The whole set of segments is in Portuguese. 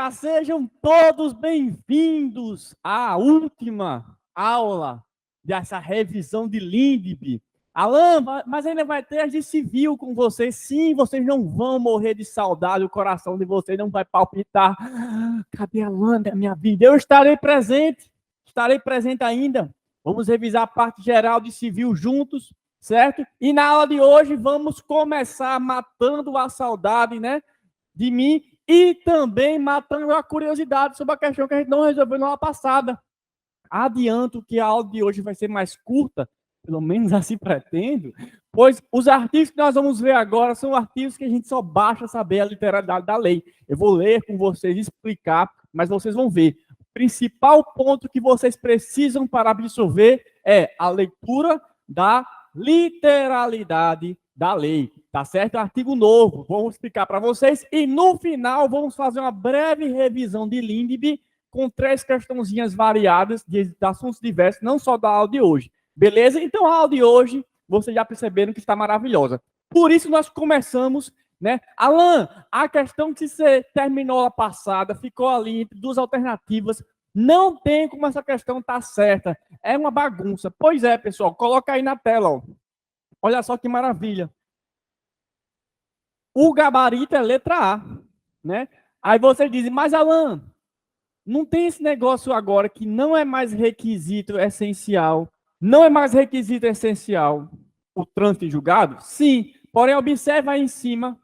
Galera, sejam todos bem-vindos à última aula dessa revisão de Lindbe. Alan, mas ainda vai ter as de civil com vocês. Sim, vocês não vão morrer de saudade, o coração de vocês não vai palpitar. Cadê a Alan da minha vida? Eu estarei presente ainda. Vamos revisar a parte geral de civil juntos, certo? E na aula de hoje vamos começar matando a saudade, né, de mim e também matando a curiosidade sobre a questão que a gente não resolveu na aula passada. Adianto que a aula de hoje vai ser mais curta, pelo menos assim pretendo, pois os artigos que nós vamos ver agora são artigos que a gente só basta saber a literalidade da lei. Eu vou ler com vocês, explicar, mas vocês vão ver. O principal ponto que vocês precisam para absorver é a leitura da literalidade da lei, tá certo? Artigo novo, vamos explicar para vocês e no final vamos fazer uma breve revisão de Lindbe com 3 questãozinhas variadas de assuntos diversos, não só da aula de hoje, beleza? Então a aula de hoje, vocês já perceberam que está maravilhosa. Por isso nós começamos, né? Alan, a questão que você terminou a passada, ficou ali entre 2 alternativas, não tem como essa questão estar certa, é uma bagunça. Pois é, pessoal, coloca aí na tela, ó. Olha só que maravilha. O gabarito é letra A, né? Aí vocês dizem, mas Alan, não tem esse negócio agora que não é mais requisito essencial, não é mais requisito essencial o trânsito em julgado? Sim, porém observa aí em cima,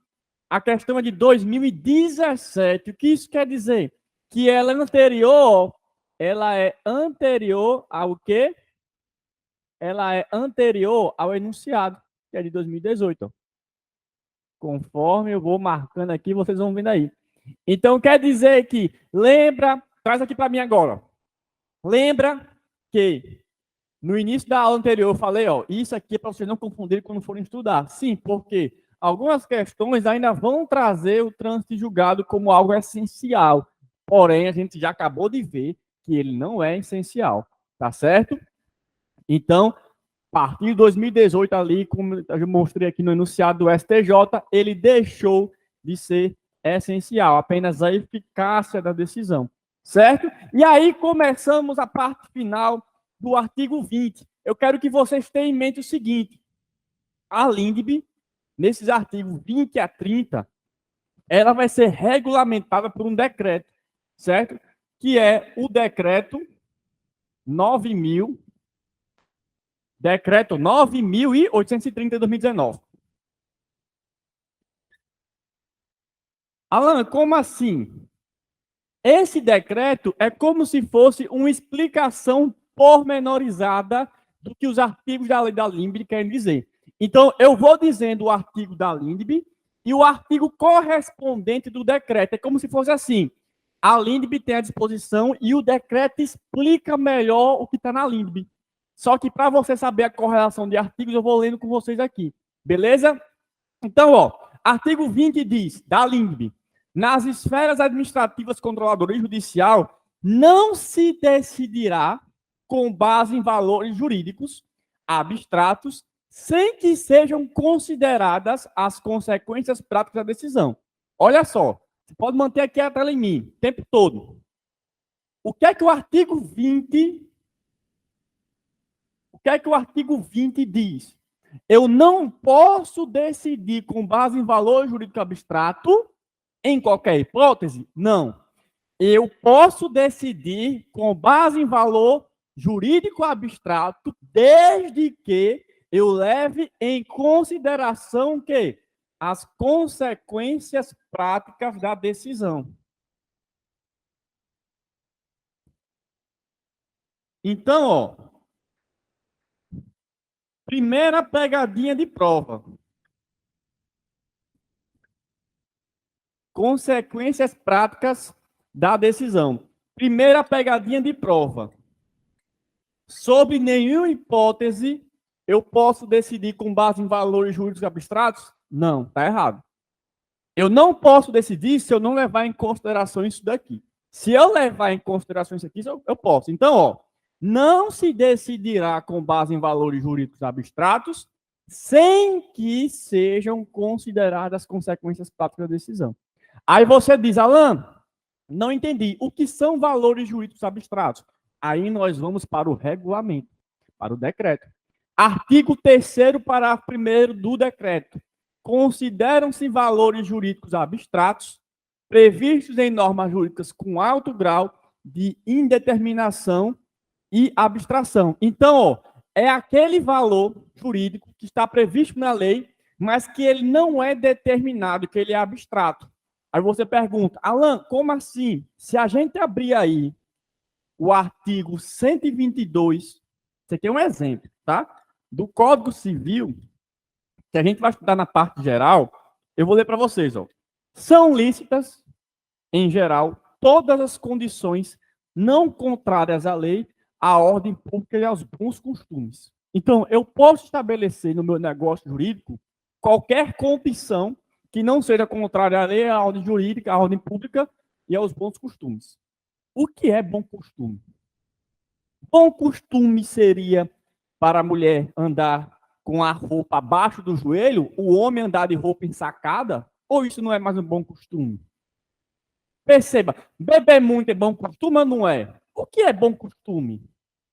a questão é de 2017. O que isso quer dizer? Que ela é anterior ao quê? Ela é anterior ao enunciado, que é de 2018. Conforme eu vou marcando aqui, vocês vão vendo aí. Então, quer dizer que, lembra, traz aqui para mim agora. Lembra que no início da aula anterior eu falei, ó, isso aqui é para vocês não confundirem quando forem estudar. Sim, porque algumas questões ainda vão trazer o trânsito julgado como algo essencial. Porém, a gente já acabou de ver que ele não é essencial, tá certo? Então, a partir de 2018 ali, como eu mostrei aqui no enunciado do STJ, ele deixou de ser essencial, apenas a eficácia da decisão, certo? E aí começamos a parte final do artigo 20. Eu quero que vocês tenham em mente o seguinte, a Lindbe, nesses artigos 20 a 30, ela vai ser regulamentada por um decreto, certo? Que é o decreto 9.830 de 2019. Alan, como assim? Esse decreto é como se fosse uma explicação pormenorizada do que os artigos da lei da Lindbe querem dizer. Então, eu vou dizendo o artigo da Lindbe e o artigo correspondente do decreto. É como se fosse assim. A Lindbe tem a disposição e o decreto explica melhor o que está na Lindbe. Só que para você saber a correlação de artigos, eu vou lendo com vocês aqui. Beleza? Então, ó, artigo 20 diz, da Lindbe, nas esferas administrativas, controladora e judicial, não se decidirá com base em valores jurídicos abstratos, sem que sejam consideradas as consequências práticas da decisão. Olha só, você pode manter aqui a tela em mim, o tempo todo. O que é que o artigo 20 diz? Eu não posso decidir com base em valor jurídico abstrato em qualquer hipótese? Não. Eu posso decidir com base em valor jurídico abstrato desde que eu leve em consideração que as consequências práticas da decisão. Então, ó, primeira pegadinha de prova. Consequências práticas da decisão. Primeira pegadinha de prova. Sob nenhuma hipótese, eu posso decidir com base em valores jurídicos abstratos? Não, está errado. Eu não posso decidir se eu não levar em consideração isso daqui. Se eu levar em consideração isso aqui, eu posso. Então, ó, não se decidirá com base em valores jurídicos abstratos sem que sejam consideradas as consequências práticas da decisão. Aí você diz, Alan, Não entendi. O que são valores jurídicos abstratos? Aí nós vamos para o regulamento, para o decreto. Artigo 3º, parágrafo 1º do decreto. Consideram-se valores jurídicos abstratos previstos em normas jurídicas com alto grau de indeterminação e abstração. Então, ó, é aquele valor jurídico que está previsto na lei, mas que ele não é determinado, que ele é abstrato. Aí você pergunta, Alan, como assim? Se a gente abrir aí o artigo 122, você tem um exemplo, tá? Do Código Civil, que a gente vai estudar na parte geral, eu vou ler para vocês, ó. São lícitas, em geral, todas as condições não contrárias à lei, à ordem pública e aos bons costumes. Então, eu posso estabelecer no meu negócio jurídico qualquer condição que não seja contrária à lei, à ordem jurídica, à ordem pública e aos bons costumes. O que é bom costume? Bom costume seria para a mulher andar com a roupa abaixo do joelho, o homem andar de roupa ensacada? Ou isso não é mais um bom costume? Perceba, beber muito é bom costume ou não é? O que é bom costume?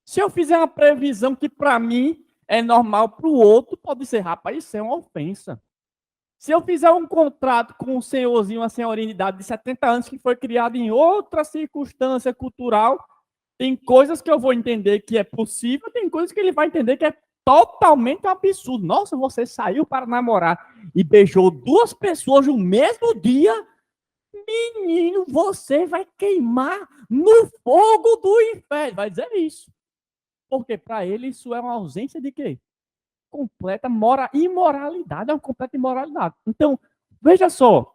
Se eu fizer uma previsão que para mim é normal, para o outro pode ser, rapaz, isso é uma ofensa. Se eu fizer um contrato com um senhorzinho, uma senhorinha de idade de 70 anos que foi criado em outra circunstância cultural, tem coisas que eu vou entender que é possível, tem coisas que ele vai entender que é totalmente um absurdo. Nossa, você saiu para namorar e beijou duas pessoas no mesmo dia? Menino, você vai queimar no fogo do inferno. Vai dizer isso. Porque para ele isso é uma ausência de quê? Completa imoralidade, é uma completa imoralidade. Então, veja só,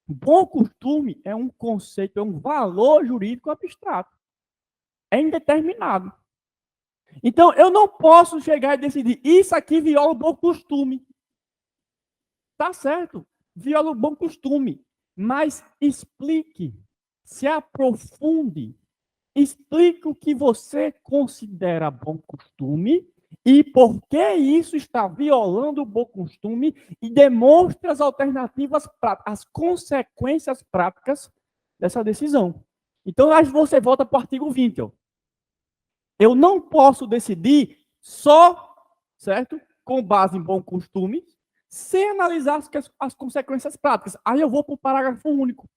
bom costume é um conceito, é um valor jurídico abstrato. É indeterminado. Então, eu não posso chegar e decidir, isso aqui viola o bom costume. Tá certo, viola o bom costume. Mas explique, se aprofunde, explique o que você considera bom costume e por que isso está violando o bom costume e demonstre as alternativas práticas, as consequências práticas dessa decisão. Então, aí você volta para o artigo 20. Ó. Eu não posso decidir só, certo? Com base em bom costume, sem analisar as consequências práticas. Aí eu vou para o parágrafo único. O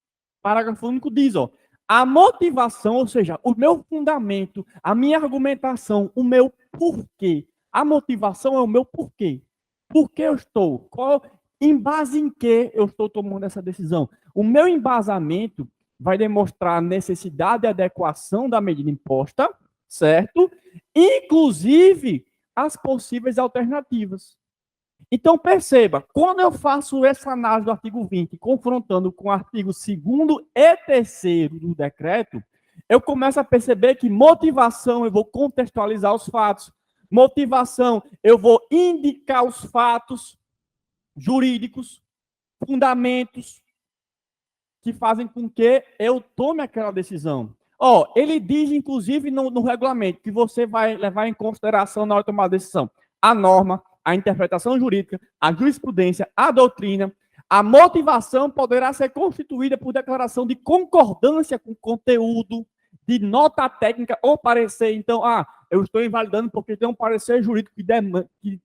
parágrafo único diz, ó, a motivação, ou seja, o meu fundamento, a minha argumentação, o meu porquê. A motivação é o meu porquê. Por que eu estou? Em base em que eu estou tomando essa decisão? O meu embasamento vai demonstrar a necessidade e adequação da medida imposta, certo? Inclusive as possíveis alternativas. Então, perceba, quando eu faço essa análise do artigo 20, confrontando com o artigo 2º e 3º do decreto, eu começo a perceber que motivação, eu vou contextualizar os fatos. Motivação, eu vou indicar os fatos jurídicos, fundamentos que fazem com que eu tome aquela decisão. Ó, ele diz, inclusive, no regulamento, que você vai levar em consideração na hora de tomar a decisão a norma, a interpretação jurídica, a jurisprudência, a doutrina. A motivação poderá ser constituída por declaração de concordância com o conteúdo, de nota técnica ou parecer. Então, eu estou invalidando porque tem um parecer jurídico que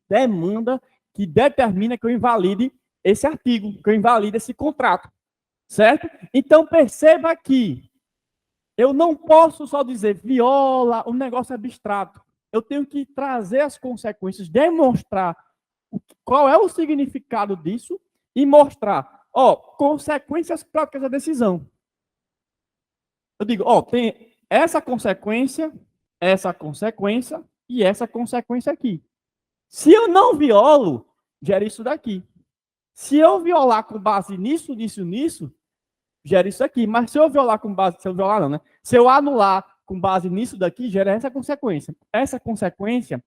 demanda, que determina que eu invalide esse artigo, que eu invalide esse contrato. Certo? Então, perceba que eu não posso só dizer viola, um negócio abstrato. Eu tenho que trazer as consequências, demonstrar qual é o significado disso e mostrar, consequências práticas da decisão. Eu digo, tem essa consequência e essa consequência aqui. Se eu não violo, gera isso daqui. Se eu violar com base nisso, gera isso aqui. Mas se eu violar com base... Se eu violar não, né? Se eu anular com base nisso daqui, gera essa consequência. Essa consequência,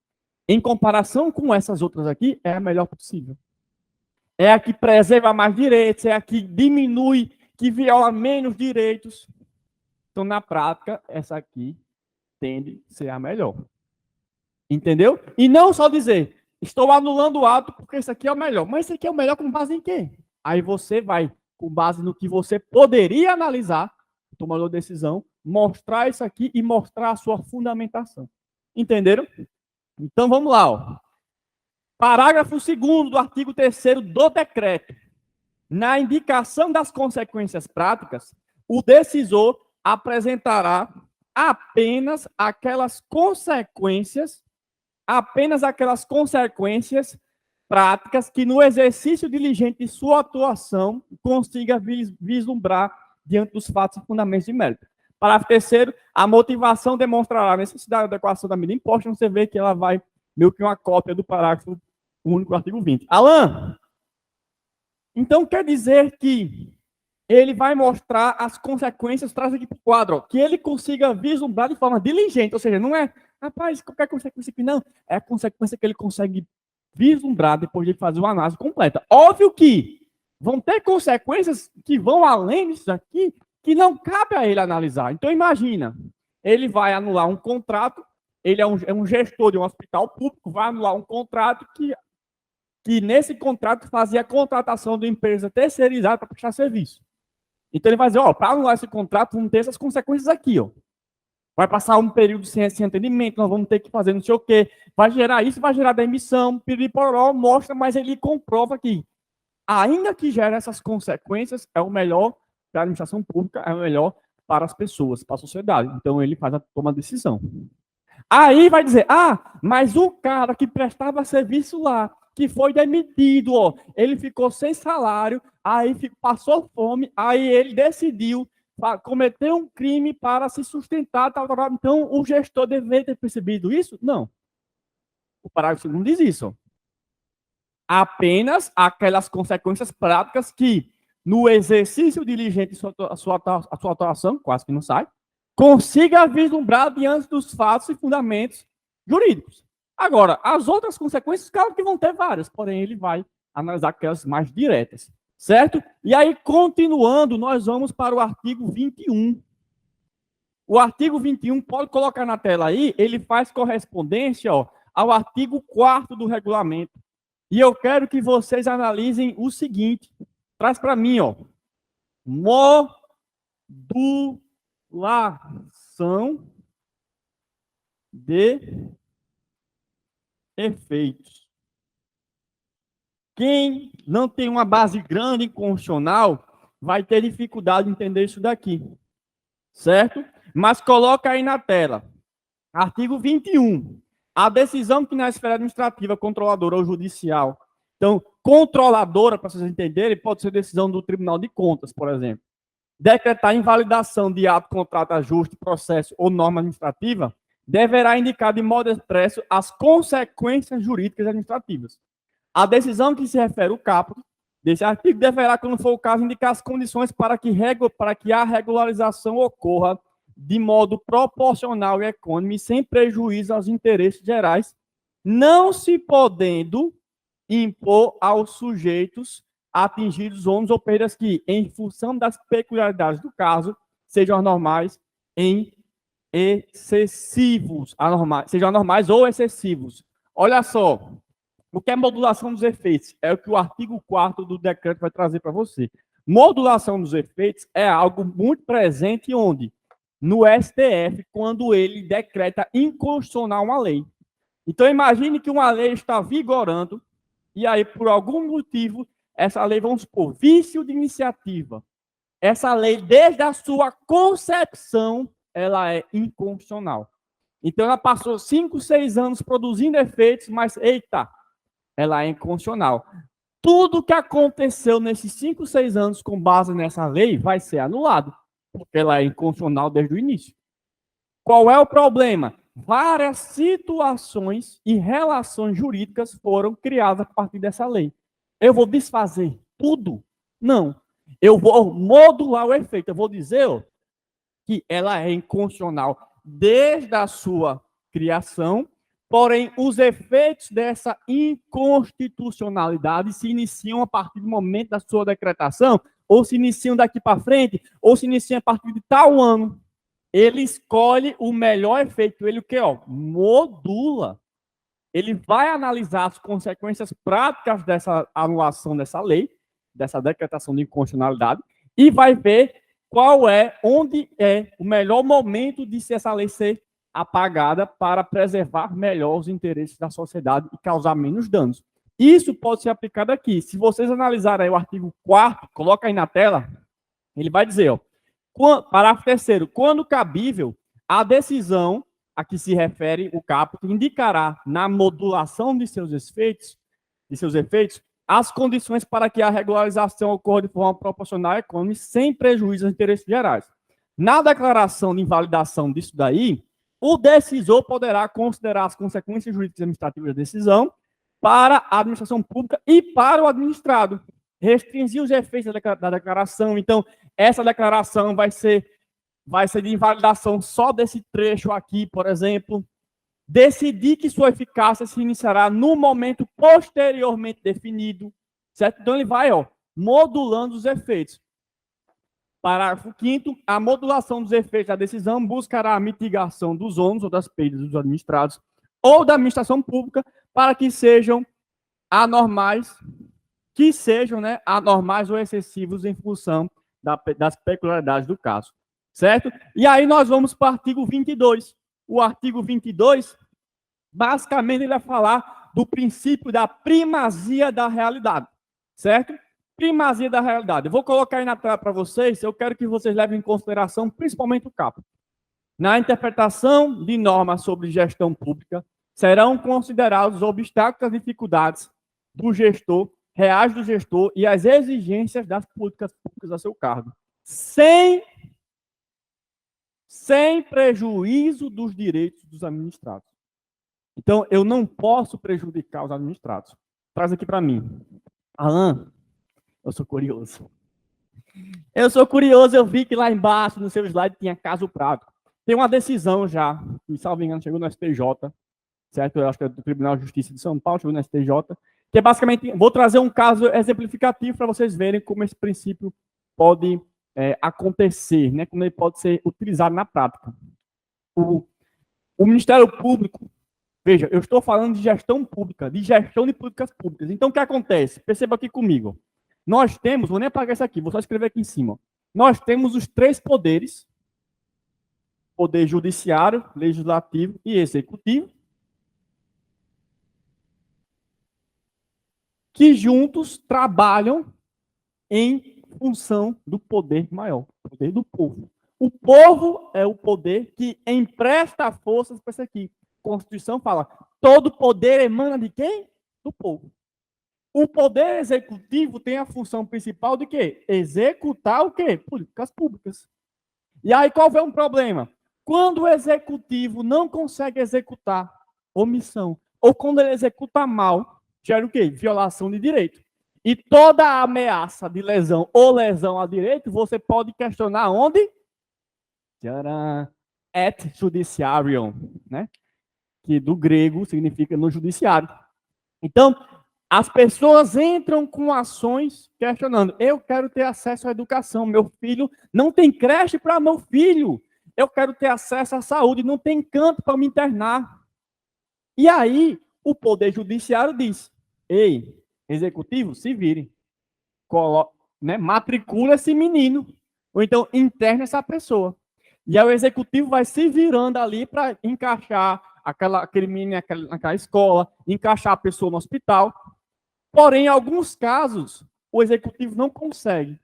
em comparação com essas outras aqui, é a melhor possível. É a que preserva mais direitos, é a que diminui, que viola menos direitos. Então, na prática, essa aqui tende a ser a melhor. Entendeu? E não só dizer, estou anulando o ato porque esse aqui é o melhor. Mas esse aqui é o melhor com base em quê? Aí você vai, com base no que você poderia analisar, tomador de decisão, mostrar isso aqui e mostrar a sua fundamentação. Entenderam? Então, vamos lá. Ó. Parágrafo 2º do artigo 3º do decreto. Na indicação das consequências práticas, o decisor apresentará apenas aquelas consequências práticas que no exercício diligente de sua atuação consiga vislumbrar diante dos fatos e fundamentos de mérito. Parágrafo 3º, a motivação demonstrará a necessidade de adequação da medida imposta. Você vê que ela vai meio que uma cópia do parágrafo único do artigo 20. Alan, então quer dizer que ele vai mostrar as consequências, traz aqui para o quadro, ó, que ele consiga vislumbrar de forma diligente, ou seja, não é, rapaz, qualquer consequência aqui, não, é a consequência que ele consegue vislumbrar depois de fazer uma análise completa. Óbvio que vão ter consequências que vão além disso aqui, que não cabe a ele analisar. Então, imagina, ele vai anular um contrato, ele é um gestor de um hospital público, vai anular um contrato que nesse contrato fazia a contratação de empresa terceirizada para prestar serviço. Então, ele vai dizer, ó, para anular esse contrato, vamos ter essas consequências aqui, ó. Vai passar um período sem atendimento, nós vamos ter que fazer não sei o quê. Vai gerar isso, vai gerar demissão, piriporó, mostra, mas ele comprova que, ainda que gere essas consequências, é o melhor para a administração pública, é o melhor para as pessoas, para a sociedade. Então, ele faz toma a decisão. Aí vai dizer, mas o cara que prestava serviço lá, que foi demitido, ó, ele ficou sem salário, aí passou fome, aí ele decidiu cometer um crime para se sustentar, tal. Então, o gestor deveria ter percebido isso? Não. O parágrafo 2º diz isso. Ó. Apenas aquelas consequências práticas que, no exercício diligente de a sua atuação, quase que não sai, consiga vislumbrar diante dos fatos e fundamentos jurídicos. Agora, as outras consequências, claro que vão ter várias, porém ele vai analisar aquelas mais diretas, certo? E aí, continuando, nós vamos para o artigo 21. O artigo 21, pode colocar na tela aí, ele faz correspondência, ó, ao artigo 4º do regulamento. E eu quero que vocês analisem o seguinte, traz para mim, ó, modulação de efeitos. Quem não tem uma base grande em constitucional vai ter dificuldade de entender isso daqui, certo? Mas coloca aí na tela. Artigo 21. A decisão que na esfera administrativa, controladora ou judicial, então, controladora, para vocês entenderem, pode ser decisão do Tribunal de Contas, por exemplo, decretar invalidação de ato, contrato, ajuste, processo ou norma administrativa, deverá indicar de modo expresso as consequências jurídicas e administrativas. A decisão que se refere ao caput desse artigo deverá, quando for o caso, indicar as condições para que a regularização ocorra de modo proporcional e econômico, sem prejuízo aos interesses gerais, não se podendo impor aos sujeitos atingidos ônus ou perdas que, em função das peculiaridades do caso, sejam anormais em excessivos, sejam anormais ou excessivos. Olha só, o que é modulação dos efeitos? É o que o artigo 4º do decreto vai trazer para você. Modulação dos efeitos é algo muito presente onde? No STF, quando ele decreta inconstitucional uma lei. Então, imagine que uma lei está vigorando e aí, por algum motivo, essa lei, vamos supor, vício de iniciativa. Essa lei, desde a sua concepção, ela é inconstitucional. Então, ela passou 5, 6 anos produzindo efeitos, mas, eita, ela é inconstitucional. Tudo que aconteceu nesses 5, 6 anos com base nessa lei vai ser anulado, porque ela é inconstitucional desde o início. Qual é o problema? Várias situações e relações jurídicas foram criadas a partir dessa lei. Eu vou desfazer tudo? Não. Eu vou modular o efeito. Eu vou dizer que ela é inconstitucional desde a sua criação, porém, os efeitos dessa inconstitucionalidade se iniciam a partir do momento da sua decretação, ou se iniciam daqui para frente, ou se iniciam a partir de tal ano. Ele escolhe o melhor efeito. Ele o quê? Modula. Ele vai analisar as consequências práticas dessa anulação dessa lei, dessa decretação de inconstitucionalidade, e vai ver onde é o melhor momento de essa lei ser apagada para preservar melhor os interesses da sociedade e causar menos danos. Isso pode ser aplicado aqui. Se vocês analisarem aí o artigo 4º, coloca aí na tela, ele vai dizer, ó, parágrafo 3º, quando cabível, a decisão a que se refere o caput indicará na modulação de seus efeitos, as condições para que a regularização ocorra de forma proporcional e econômica, sem prejuízo aos interesses gerais. Na declaração de invalidação disso daí, o decisor poderá considerar as consequências jurídicas e administrativas da decisão para a administração pública e para o administrado. Restringir os efeitos da declaração. Então, essa declaração vai ser de invalidação só desse trecho aqui, por exemplo. Decidir que sua eficácia se iniciará no momento posteriormente definido, certo? Então, ele vai, modulando os efeitos. Parágrafo 5º, a modulação dos efeitos da decisão buscará a mitigação dos ônus ou das perdas dos administrados ou da administração pública para que sejam anormais, anormais ou excessivos em função das peculiaridades do caso, certo? E aí nós vamos para o artigo 22. O artigo 22, basicamente, ele vai falar do princípio da primazia da realidade, certo? Primazia da realidade. Eu vou colocar aí na tela para vocês, eu quero que vocês levem em consideração principalmente o caput. Na interpretação de normas sobre gestão pública, serão considerados os obstáculos e dificuldades do gestor, reais do gestor e as exigências das políticas públicas a seu cargo, sem prejuízo dos direitos dos administrados. Então, eu não posso prejudicar os administrados. Traz aqui para mim. Alan, eu sou curioso. Eu vi que lá embaixo, no seu slide, tinha caso prático. Tem uma decisão já, que, salvo engano, chegou no STJ, certo? Eu acho que é do Tribunal de Justiça de São Paulo, chegou no STJ, que é basicamente, vou trazer um caso exemplificativo para vocês verem como esse princípio pode acontecer, né? Como ele pode ser utilizado na prática. O Ministério Público, veja, eu estou falando de gestão pública, de gestão de políticas públicas. Então, o que acontece? Perceba aqui comigo. Nós temos, vou nem apagar isso aqui, vou só escrever aqui em cima. Nós temos os 3 poderes: poder judiciário, legislativo e executivo, que juntos trabalham em função do poder maior, o poder do povo. O povo é o poder que empresta forças para isso aqui. A Constituição fala, todo poder emana de quem? Do povo. O poder executivo tem a função principal de quê? Executar o quê? Políticas públicas. E aí qual foi um problema? Quando o executivo não consegue executar omissão, ou quando ele executa mal, gera o quê? Violação de direito. E toda ameaça de lesão ou lesão a direito, você pode questionar onde? Et judiciarium, né? Que do grego significa no judiciário. Então, as pessoas entram com ações questionando. Eu quero ter acesso à educação. Meu filho não tem creche para meu filho. Eu quero ter acesso à saúde. Não tem canto para me internar. E aí, o Poder Judiciário diz, ei, executivo, se vire. Matricula esse menino. Ou então, interna essa pessoa. E aí o executivo vai se virando ali para encaixar aquele menino naquela escola, encaixar a pessoa no hospital. Porém, em alguns casos, o executivo não consegue.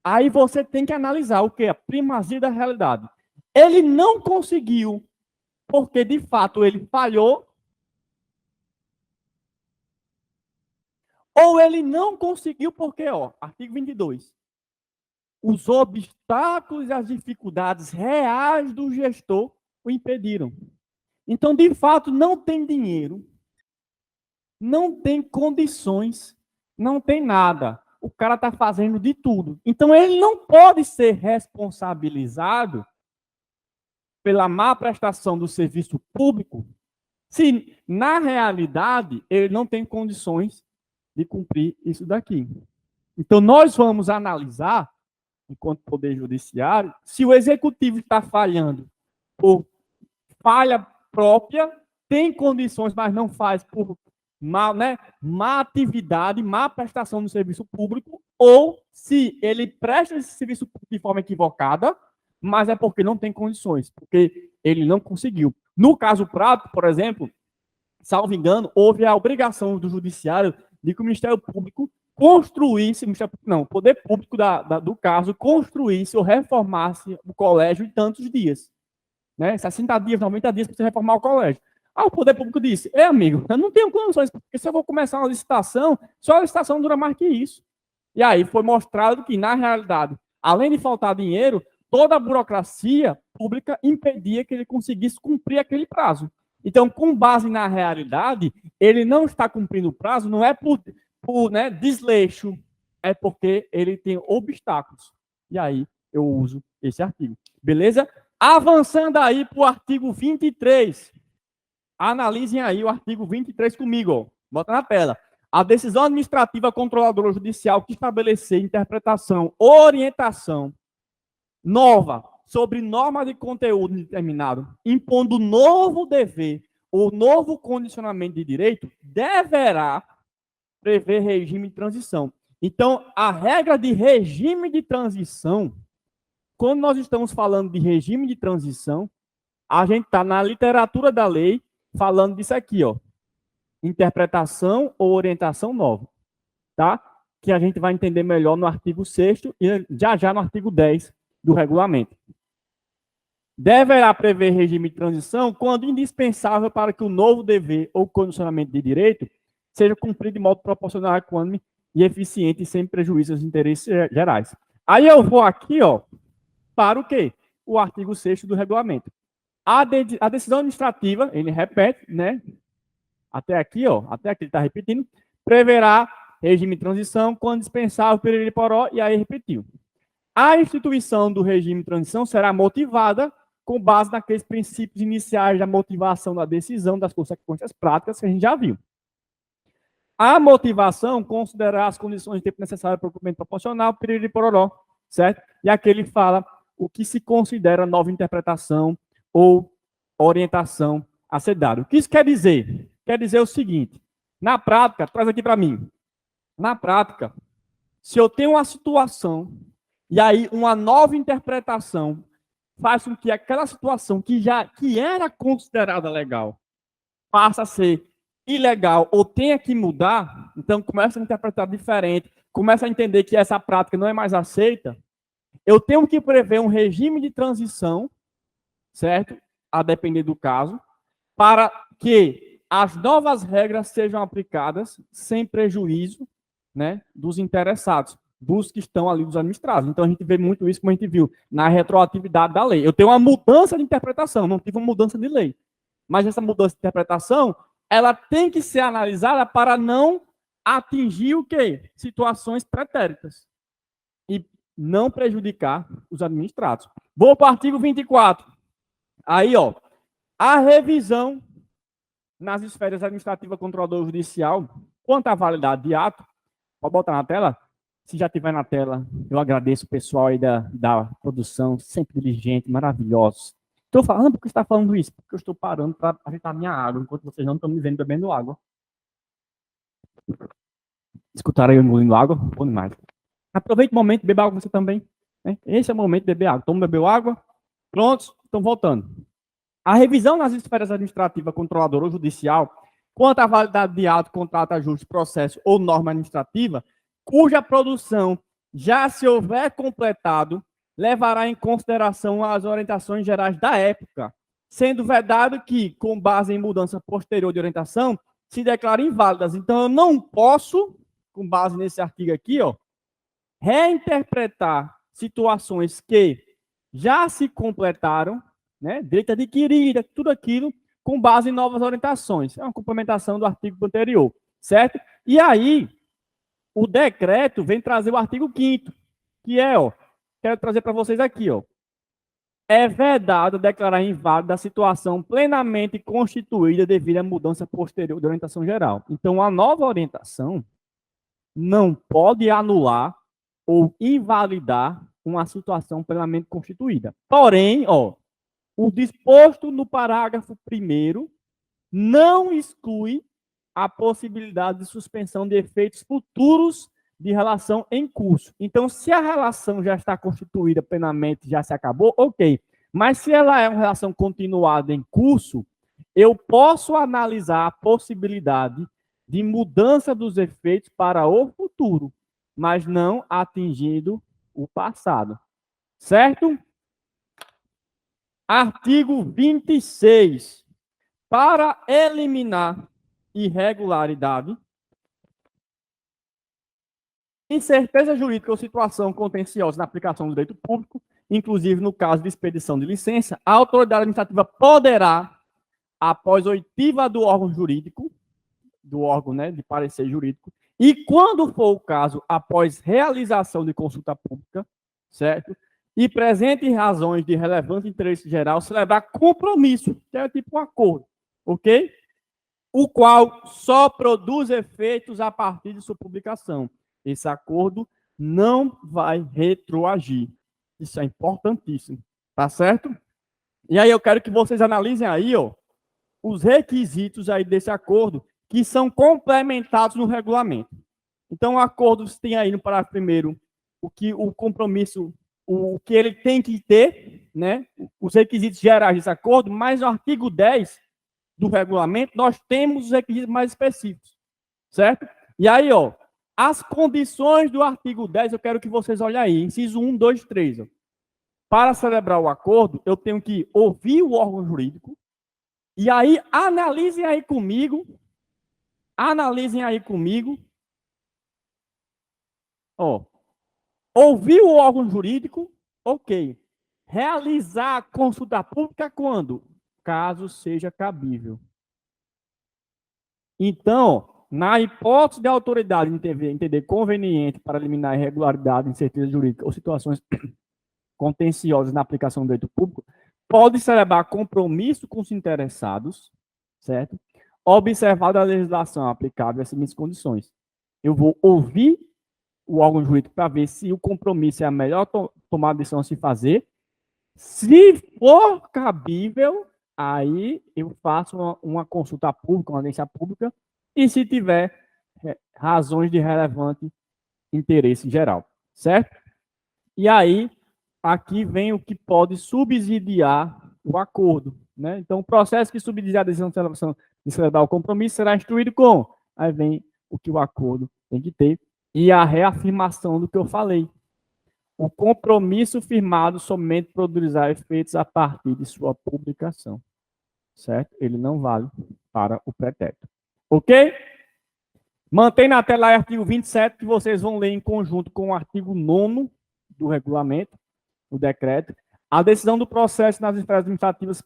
Aí você tem que analisar o que? A primazia da realidade. Ele não conseguiu, porque de fato ele falhou, ou ele não conseguiu porque, artigo 22, os obstáculos e as dificuldades reais do gestor o impediram. Então, de fato, não tem dinheiro, não tem condições, não tem nada. O cara está fazendo de tudo. Então, ele não pode ser responsabilizado pela má prestação do serviço público se, na realidade, ele não tem condições de cumprir isso daqui. Então, nós vamos analisar, enquanto Poder Judiciário, se o Executivo está falhando por falha própria, tem condições, mas não faz por má atividade, má prestação do serviço público, ou se ele presta esse serviço de forma equivocada, mas é porque não tem condições, porque ele não conseguiu. No caso prático, por exemplo, salvo engano, houve a obrigação do judiciário de que o Ministério Público construísse, o poder público do caso construísse ou reformasse o colégio em tantos dias. Né? 60 dias, 90 dias para você reformar o colégio. Aí o poder público disse, amigo, eu não tenho condições, porque se eu vou começar uma licitação, só a licitação dura mais que isso. E aí foi mostrado que, na realidade, além de faltar dinheiro, toda a burocracia pública impedia que ele conseguisse cumprir aquele prazo. Então, com base na realidade, ele não está cumprindo o prazo, não é por desleixo, é porque ele tem obstáculos. E aí eu uso esse artigo. Beleza? Avançando aí para o artigo 23. Analisem aí o artigo 23 comigo. Ó. Bota na tela. A decisão administrativa controladora judicial que estabelecer interpretação, orientação nova sobre norma de conteúdo determinado, impondo novo dever ou novo condicionamento de direito, deverá prever regime de transição. Então, a regra de regime de transição, quando nós estamos falando de regime de transição, a gente está na literatura da lei falando disso aqui, ó. Interpretação ou orientação nova, tá? Que a gente vai entender melhor no artigo 6º e já no artigo 10 do regulamento. Deverá prever regime de transição quando indispensável para que o novo dever ou condicionamento de direito seja cumprido de modo proporcional, equânime e eficiente, sem prejuízo aos interesses gerais. Aí eu vou aqui, ó, para o quê? O artigo 6º do regulamento. A decisão administrativa, ele repete, né? Até aqui, ó, até aqui ele está repetindo, preverá regime de transição quando dispensável, piriri poró, e aí repetiu. A instituição do regime de transição será motivada com base naqueles princípios iniciais da motivação da decisão, das consequências práticas que a gente já viu. A motivação considerará as condições de tempo necessário para o cumprimento proporcional, piriri pororó, certo? E aqui ele fala o que se considera nova interpretação ou orientação a ser dada. O que isso quer dizer? Quer dizer o seguinte, na prática, traz aqui para mim, na prática, se eu tenho uma situação e aí uma nova interpretação faz com que aquela situação que era considerada legal passa a ser ilegal ou tenha que mudar, então começa a interpretar diferente, começa a entender que essa prática não é mais aceita, eu tenho que prever um regime de transição, certo? A depender do caso, para que as novas regras sejam aplicadas sem prejuízo, né, dos interessados, dos que estão ali, dos administrados. Então, a gente vê muito isso, como a gente viu, na retroatividade da lei. Eu tenho uma mudança de interpretação, não tive uma mudança de lei. Mas essa mudança de interpretação, ela tem que ser analisada para não atingir o quê? Situações pretéritas. E não prejudicar os administrados. Vou para o artigo 24. Aí, ó, a revisão nas esferas administrativa, controlador judicial, quanto à validade de ato, pode botar na tela? Se já tiver na tela, eu agradeço o pessoal aí da produção, sempre diligente, maravilhosos. Estou falando porque você está falando isso, porque eu estou parando para ajeitar minha água, enquanto vocês não estão me vendo bebendo água. Escutaram eu engolindo água? Bom demais. Aproveite o momento, beba água você também. Né? Esse é o momento de beber água. Toma, bebeu água. Prontos? Estão voltando. A revisão nas esferas administrativa, controladora ou judicial, quanto à validade de ato, contrato, ajuste, processo ou norma administrativa, cuja produção já se houver completado, levará em consideração as orientações gerais da época, sendo vedado que, com base em mudança posterior de orientação, se declarem inválidas. Então, eu não posso, com base nesse artigo aqui, ó, reinterpretar situações que já se completaram, né, direito adquirido, tudo aquilo, com base em novas orientações. É uma complementação do artigo anterior, certo? E aí, o decreto vem trazer o artigo 5º, que é, ó, quero trazer para vocês aqui, ó. É vedado declarar inválida a situação plenamente constituída devido à mudança posterior de orientação geral. Então, a nova orientação não pode anular ou invalidar uma situação plenamente constituída. Porém, ó, o disposto no parágrafo 1º não exclui a possibilidade de suspensão de efeitos futuros de relação em curso. Então, se a relação já está constituída plenamente, já se acabou, ok. Mas se ela é uma relação continuada em curso, eu posso analisar a possibilidade de mudança dos efeitos para o futuro, mas não atingindo o passado. Certo? Artigo 26. Para eliminar irregularidade, incerteza jurídica ou situação contenciosa na aplicação do direito público, inclusive no caso de expedição de licença, a autoridade administrativa poderá, após oitiva do órgão jurídico, do órgão, né, de parecer jurídico, e quando for o caso, após realização de consulta pública, certo? E presente razões de relevante interesse geral, celebrar compromisso, que é tipo um acordo, ok? O qual só produz efeitos a partir de sua publicação. Esse acordo não vai retroagir. Isso é importantíssimo, tá certo? E aí eu quero que vocês analisem aí, ó, os requisitos aí desse acordo que são complementados no regulamento. Então, o acordo tem aí no parágrafo primeiro o que o compromisso, o que ele tem que ter, né? Os requisitos gerais desse acordo, mas no artigo 10 do regulamento, nós temos os requisitos mais específicos, certo? E aí, ó, as condições do artigo 10, eu quero que vocês olhem aí, inciso 1, 2, 3. Ó. Para celebrar o acordo, eu tenho que ouvir o órgão jurídico, e aí analisem aí comigo, ó, ouvir o órgão jurídico, ok. Realizar a consulta pública quando? Caso seja cabível. Então, na hipótese de autoridade entender conveniente para eliminar irregularidade, incerteza jurídica ou situações contenciosas na aplicação do direito público, pode celebrar compromisso com os interessados, certo? Observada a legislação aplicável às seguintes condições. Eu vou ouvir o órgão jurídico para ver se o compromisso é a melhor tomada de decisão a se fazer. Se for cabível, aí eu faço uma consulta pública, uma audiência pública, e se tiver razões de relevante interesse geral, certo? E aí, aqui vem o que pode subsidiar o acordo, né? Então, o processo que subsidiar a decisão de celebrar o compromisso será instruído com. Aí vem o que o acordo tem que ter e a reafirmação do que eu falei. O compromisso firmado somente produzirá efeitos a partir de sua publicação, certo? Ele não vale para o pretérito. Ok? Mantém na tela aí o artigo 27, que vocês vão ler em conjunto com o artigo 9º do regulamento, do decreto. A decisão do processo nas esferas administrativas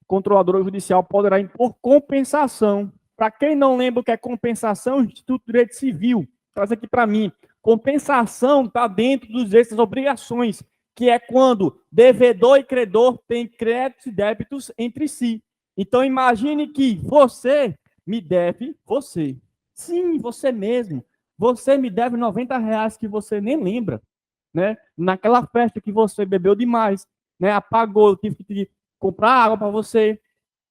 controladora judicial poderá impor compensação. Para quem não lembra o que é compensação, o Instituto de Direito Civil traz aqui para mim. Compensação está dentro dos direitos das obrigações, que é quando devedor e credor têm créditos e débitos entre si. Então, imagine que você me deve, você. Sim, você mesmo. Você me deve R$90 que você nem lembra, né? Naquela festa que você bebeu demais, né? Apagou, eu tive que te comprar água para você,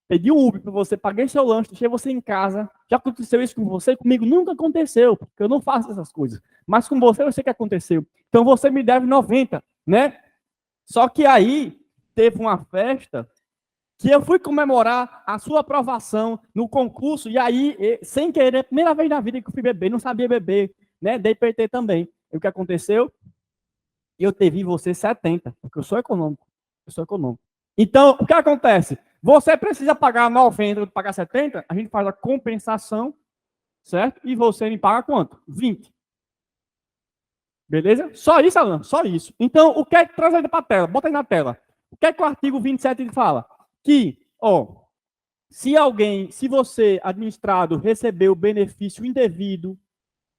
pedi um Uber para você, paguei seu lanche, deixei você em casa. Já aconteceu isso com você? Comigo nunca aconteceu, porque eu não faço essas coisas. Mas com você eu sei que aconteceu. Então você me deve 90, né? Só que aí teve uma festa que eu fui comemorar a sua aprovação no concurso, e aí, sem querer, primeira vez na vida que eu fui beber, não sabia beber, né? Dei PT também. E o que aconteceu? Eu devi você 70, porque eu sou econômico. Eu sou econômico. Então, o que acontece? Você precisa pagar 90, pagar 70, a gente faz a compensação, certo? E você me paga quanto? 20. Beleza? Só isso, Alan? Só isso. Então, o que é que traz aí para a tela? Bota aí na tela. O que é que o artigo 27 fala? Que, ó, se você, administrado, recebeu benefício indevido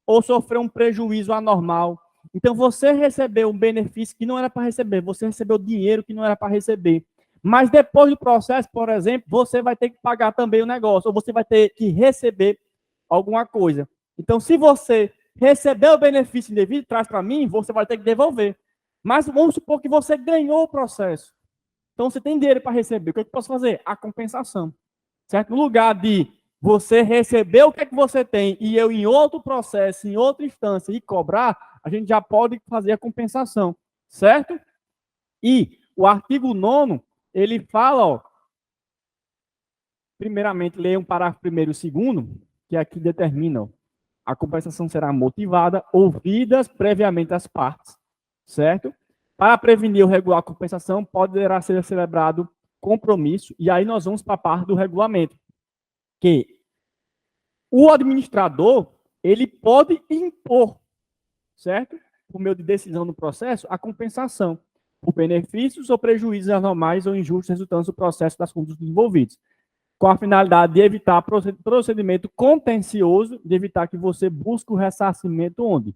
ou sofreu um prejuízo anormal, então você recebeu um benefício que não era para receber, você recebeu dinheiro que não era para receber. Mas depois do processo, por exemplo, você vai ter que pagar também o negócio, ou você vai ter que receber alguma coisa. Então, se você recebeu o benefício indevido, traz para mim, você vai ter que devolver. Mas vamos supor que você ganhou o processo. Então, você tem dinheiro para receber. O que eu posso fazer? A compensação. Certo? No lugar de você receber o que é que você tem e eu em outro processo, em outra instância e cobrar, a gente já pode fazer a compensação, certo? E o artigo 9º, ele fala, ó, primeiramente, leia um parágrafo primeiro e segundo, que aqui determina, ó, a compensação será motivada, ouvidas previamente as partes, certo? Para prevenir ou regular a compensação, poderá ser celebrado compromisso, e aí nós vamos para a parte do regulamento, que o administrador, ele pode impor, certo? Por meio de decisão no processo, a compensação por benefícios ou prejuízos anormais ou injustos resultantes do processo das condutas envolvidas, com a finalidade de evitar procedimento contencioso, de evitar que você busque o ressarcimento onde?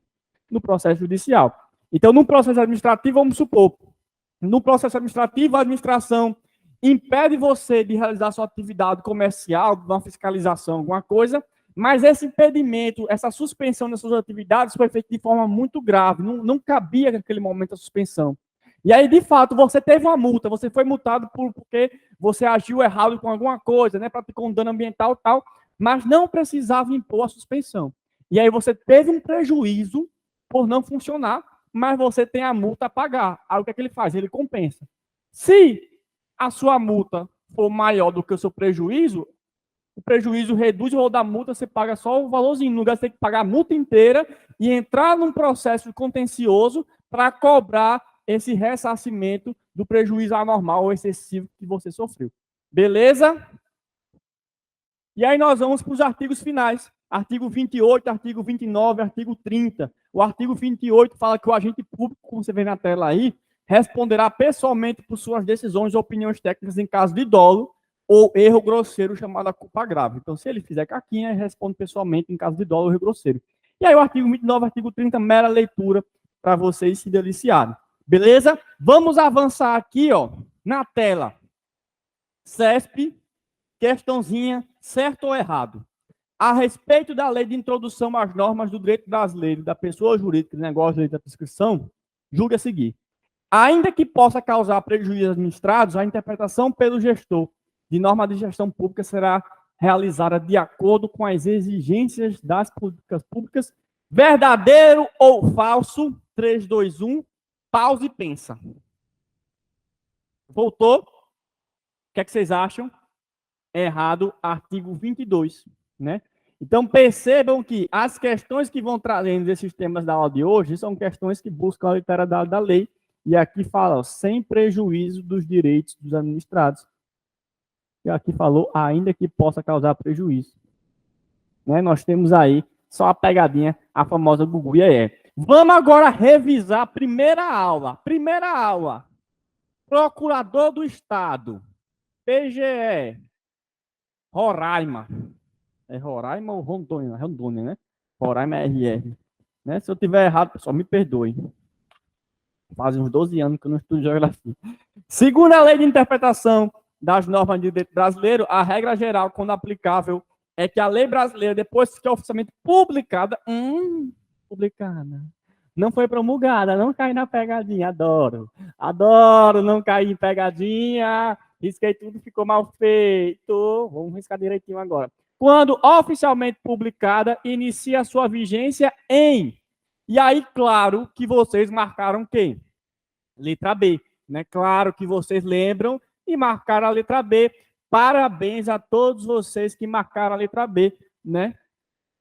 No processo judicial. Então, no processo administrativo, vamos supor, no processo administrativo, a administração impede você de realizar sua atividade comercial, uma fiscalização, alguma coisa, mas esse impedimento, essa suspensão das suas atividades foi feita de forma muito grave, não cabia naquele momento a suspensão. E aí, de fato, você teve uma multa, você foi multado porque você agiu errado com alguma coisa, né, praticou um dano ambiental e tal, mas não precisava impor a suspensão. E aí você teve um prejuízo por não funcionar, mas você tem a multa a pagar. Aí o que é que ele faz? Ele compensa. Se a sua multa for maior do que o seu prejuízo, o prejuízo reduz o valor da multa, você paga só o valorzinho. No lugar, você tem que pagar a multa inteira e entrar num processo contencioso para cobrar esse ressarcimento do prejuízo anormal ou excessivo que você sofreu. Beleza? E aí nós vamos para os artigos finais. Artigo 28, artigo 29, artigo 30. O artigo 28 fala que o agente público, como você vê na tela aí, responderá pessoalmente por suas decisões ou opiniões técnicas em caso de dolo ou erro grosseiro chamado a culpa grave. Então, se ele fizer caquinha, ele responde pessoalmente em caso de dolo ou erro grosseiro. E aí o artigo 29, artigo 30, mera leitura para vocês se deliciarem. Beleza? Vamos avançar aqui, ó, na tela. CESP, questãozinha, certo ou errado? A respeito da lei de introdução às normas do direito brasileiro, da pessoa jurídica, do negócio de direito da prescrição, julga a seguir. Ainda que possa causar prejuízos administrados, a interpretação pelo gestor de norma de gestão pública será realizada de acordo com as exigências das políticas públicas. Verdadeiro ou falso? 3, 2, 1. Pausa e pensa. Voltou? O que é que vocês acham? Errado, artigo 22, né? Então, percebam que as questões que vão trazendo desses temas da aula de hoje são questões que buscam a literalidade da lei. E aqui fala, ó, sem prejuízo dos direitos dos administrados. E aqui falou, ainda que possa causar prejuízo. Né? Nós temos aí só a pegadinha, a famosa Gugu e aí. Vamos agora revisar a primeira aula. Primeira aula. Procurador do Estado. PGE. Roraima. É Roraima ou Rondônia? Rondônia, né? Roraima é RR. Né? Se eu tiver errado, pessoal, me perdoe. Faz uns 12 anos que eu não estudo geografia. Segundo a lei de interpretação das normas de direito brasileiro, a regra geral, quando aplicável, é que a lei brasileira, depois que é oficialmente publicada, não foi promulgada, não cai na pegadinha, adoro não cair em pegadinha, risquei tudo, ficou mal feito, vamos riscar direitinho agora. Quando oficialmente publicada, inicia a sua vigência em... E aí, claro que vocês marcaram quem? Letra B, né? Claro que vocês lembram e marcaram a letra B. Parabéns a todos vocês que marcaram a letra B, né?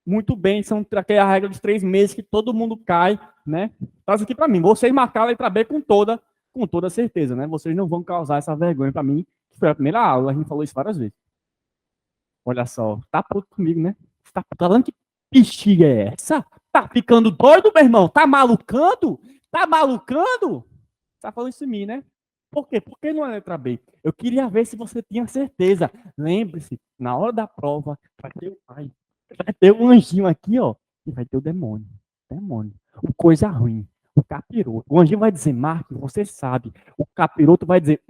Muito bem, são aquela regra dos 3 meses que todo mundo cai, né? Traz aqui para mim. Vocês marcaram a letra B com toda certeza, né? Vocês não vão causar essa vergonha para mim, que foi a primeira aula, a gente falou isso várias vezes. Olha só, tá puto comigo, né? Tá falando que bexiga é essa? Tá ficando doido, meu irmão? Tá malucando? Tá malucando? Tá falando isso em mim, né? Por quê? Por que não é letra B? Eu queria ver se você tinha certeza. Lembre-se, na hora da prova, vai ter um anjinho aqui, ó, e vai ter o demônio. Demônio. O coisa ruim. O capiroto. O anjinho vai dizer, Marcos, você sabe. O capiroto vai dizer,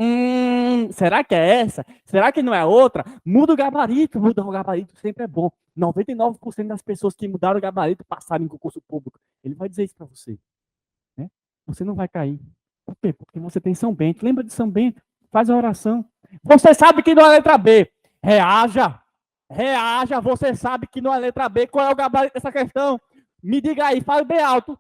será que é essa? Será que não é outra? Muda o gabarito. Mudar o gabarito sempre é bom. 99% das pessoas que mudaram o gabarito passaram em concurso público. Ele vai dizer isso para você. Né? Você não vai cair. Por quê? Porque você tem São Bento. Lembra de São Bento? Faz a oração. Você sabe que não é letra B. Reaja. Reaja, você sabe que não é a letra B. Qual é o gabarito dessa questão? Me diga aí, fale bem alto.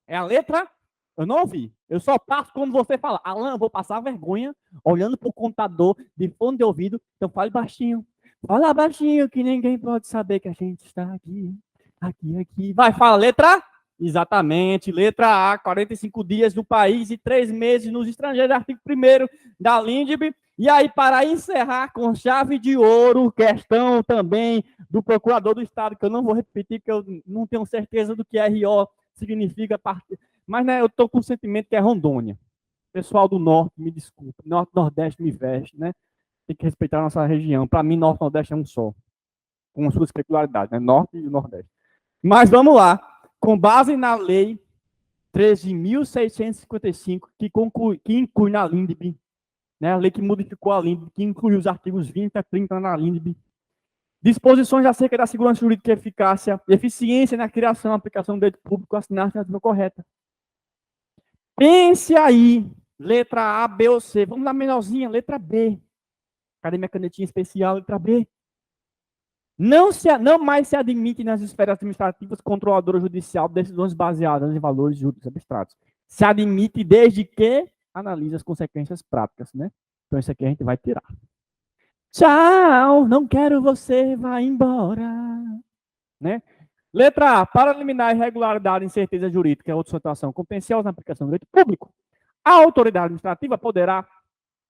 É a letra? Eu não ouvi. Eu só passo quando você fala. Alan, eu vou passar vergonha olhando pro computador de fone de ouvido. Então fale baixinho. Fala baixinho que ninguém pode saber que a gente está aqui. Aqui, aqui. Vai, fala, letra? Exatamente, letra A, 45 dias no país e 3 meses nos estrangeiros, artigo 1º da LINDB. E aí, para encerrar com chave de ouro, questão também do procurador do Estado, que eu não vou repetir, porque eu não tenho certeza do que RO significa, mas né, eu estou com o sentimento que é Rondônia. Pessoal do Norte, me desculpa, Norte, Nordeste me veste, né? Tem que respeitar a nossa região. Para mim, Norte e Nordeste é um só, com suas peculiaridades, né? Norte e Nordeste. Mas vamos lá. Com base na lei 13.655, que inclui na LINDB, né, a lei que modificou a LINDB, que incluiu os artigos 20 a 30 na LINDB, disposições acerca da segurança jurídica e eficácia, eficiência na criação e aplicação do direito público, assinar a assinatura correta. Pense aí, letra A, B ou C. Vamos na menorzinha, letra B. Cadê minha canetinha especial? Letra B. Não mais se admite nas esferas administrativas, controladora judicial, decisões baseadas em valores jurídicos abstratos. Se admite desde que analise as consequências práticas, né? Então, isso aqui a gente vai tirar. Tchau, não quero você, vai embora. Né? Letra A, para eliminar irregularidade e incerteza jurídica, outra situação competenciosa na aplicação do direito público, a autoridade administrativa poderá,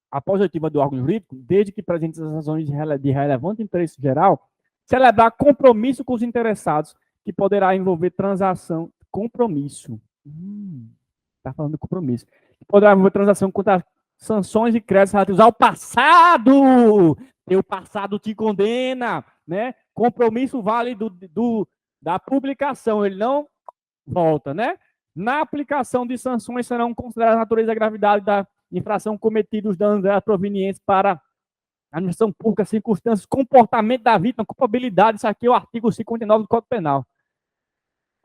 após a oitiva do órgão jurídico, desde que presentes as razões de relevante interesse geral, celebrar compromisso com os interessados, que poderá envolver transação, compromisso. Está falando de compromisso. Poderá envolver transação contra sanções e créditos relativos ao passado. Teu passado te condena, né? Compromisso vale da publicação, ele não volta, né? Na aplicação de sanções serão consideradas a natureza e a gravidade da infração cometida, os danos provenientes para a administração pública, circunstâncias, comportamento da vítima, culpabilidade. Isso aqui é o artigo 59 do Código Penal.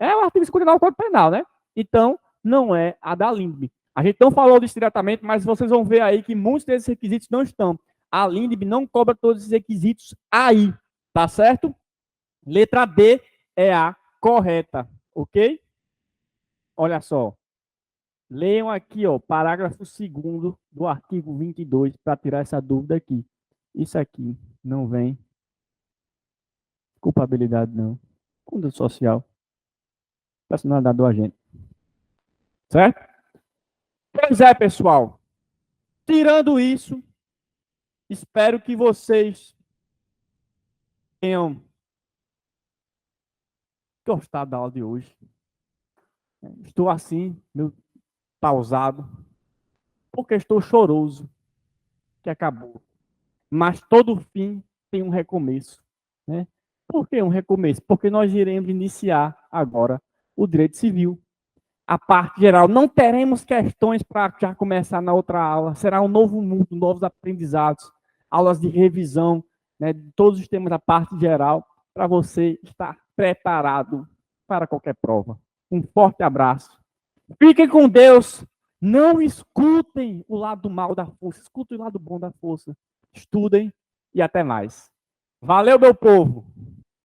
É o artigo 59 do Código Penal, né? Então, não é a da LINDB. A gente não falou disso diretamente, mas vocês vão ver aí que muitos desses requisitos não estão. A LINDB não cobra todos esses requisitos aí, tá certo? Letra B é a correta, ok? Olha só. Leiam aqui, ó, parágrafo 2º do artigo 22 para tirar essa dúvida aqui. Isso aqui não vem culpabilidade, não. Conduta social. Personalidade do agente. Certo? Pois é, pessoal. Tirando isso, espero que vocês tenham gostado da aula de hoje. Estou assim, meu pausado, porque estou choroso que acabou. Mas todo fim tem um recomeço, né? Por que um recomeço? Porque nós iremos iniciar agora o direito civil. A parte geral, não teremos questões para já começar na outra aula. Será um novo mundo, novos aprendizados, aulas de revisão, né, de todos os temas da parte geral, para você estar preparado para qualquer prova. Um forte abraço. Fiquem com Deus. Não escutem o lado mal da força, escutem o lado bom da força. Estudem e até mais. Valeu, meu povo!